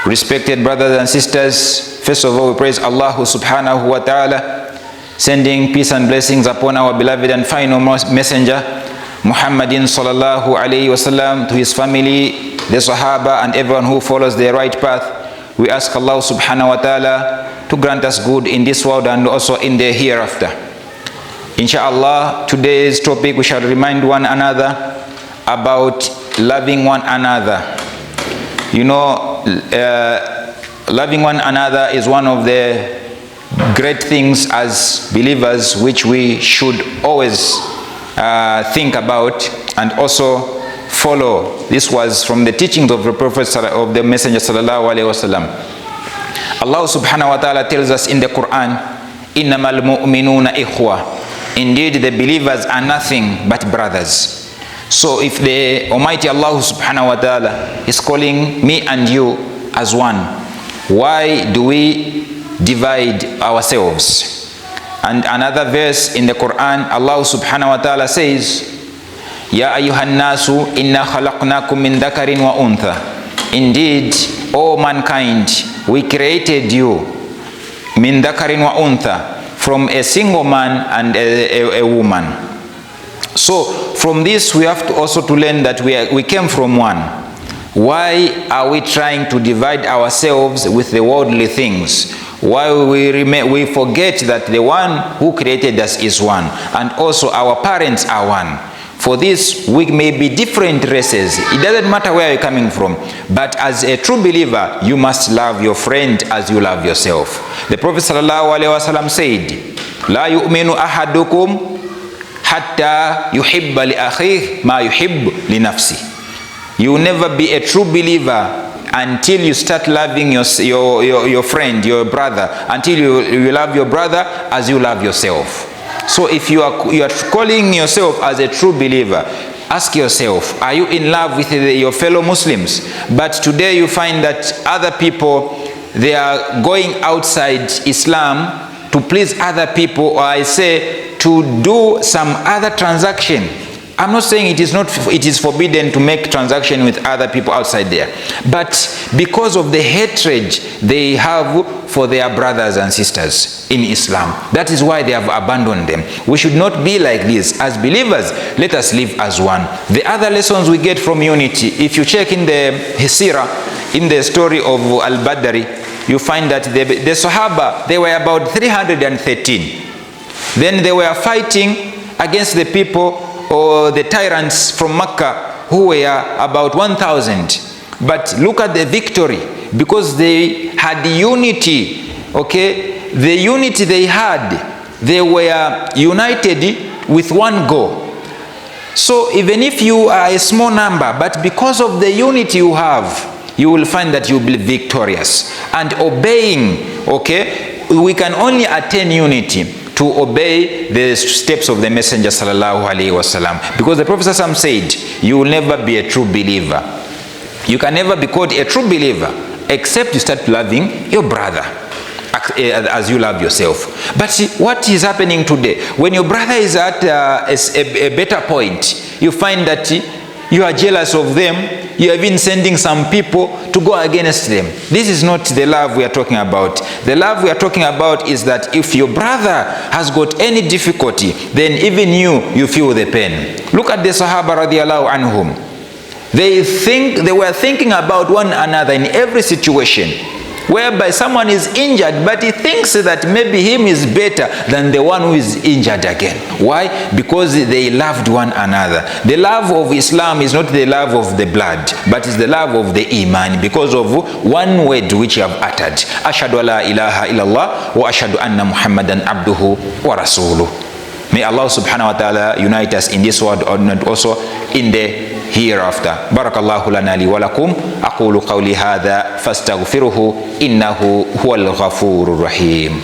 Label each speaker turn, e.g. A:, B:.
A: Respected brothers and sisters, first of all we praise Allah subhanahu wa ta'ala, sending peace and blessings upon our beloved and final messenger Muhammadin sallallahu alayhi wasallam, to his family, the Sahaba, and everyone who follows the right path. We ask Allah subhanahu wa ta'ala to grant us good in this world and also in the hereafter. Inshallah, today's topic, we shall remind one another about loving one another. You know, loving one another is one of the great things as believers which we should always think about and also follow. This was from the teachings of the Prophet, of the Messenger sallallahu alaihi wasallam. Allah subhanahu wa ta'ala tells us in the Quran, innamal mu'minuna ikhwa. Indeed, the believers are nothing but brothers. So if the Almighty Allah subhanahu wa ta'ala is calling me and you as one, why do we divide ourselves? And another verse in the Quran, Allah subhanahu wa ta'ala says, Ya ayyuhan nasu inna khalaqnakum min dhakarin wa untha. Indeed, O mankind, we created you min dhakarin wa untha, from a single man and a woman. So from this we have to also to learn that we came from one. Why are we trying to divide ourselves with the worldly things? Why we forget that the one who created us is one, and also our parents are one. For this, we may be different races. It doesn't matter where you're coming from. But as a true believer, you must love your friend as you love yourself. The Prophet ﷺ said, La yu'minu ahadukum hatta yuhibba li akhihi ma yuhibbu li nafsi. You will never be a true believer until you start loving your friend, your brother, until you love your brother as you love yourself. So if you are calling yourself as a true believer, ask yourself, are you in love with your fellow Muslims? But today you find that other people, they are going outside Islam to please other people, or I say to do some other transaction. I'm not saying it is forbidden to make transaction with other people outside there, but because of the hatred they have for their brothers and sisters in Islam, that is why they have abandoned them. We should not be like this. As believers, let us live as one. The other lessons we get from unity, if you check in the Sirah, in the story of Al-Badri, you find that the Sahaba, they were about 313. Then they were fighting against the people or the tyrants from Mecca, who were about 1,000. But look at the victory, because they had unity. Okay, the unity they had, they were united with one goal. So even if you are a small number, but because of the unity you have, you will find that you will be victorious. And obeying, okay, we can only attain unity to obey the steps of the Messenger sallallahu alaihi wasallam, because the Prophet said, you will never be a true believer. You can never be called a true believer except you start loving your brother as you love yourself. But see, what is happening today? When your brother is at a better point, you find that you are jealous of them. You are even sending some people to go against them. This is not the love we are talking about. The love we are talking about is that if your brother has got any difficulty, then even you feel the pain. Look at the Sahaba radiallahu anhum. They were thinking about one another in every situation, whereby someone is injured, but he thinks that maybe him is better than the one who is injured again. Why? Because they loved one another. The love of Islam is not the love of the blood, but it's the love of the iman, because of one word which you have uttered. Ashhadu an la ilaha illallah wa ashhadu anna Muhammadan abduhu wa rasuluh. May Allah subhanahu wa ta'ala unite us in this world and also in the hereafter. Barakallahu lana li wa lakum. Aqulu qawli hadha fastaghfiruhu innahu huwal ghafurur rahim.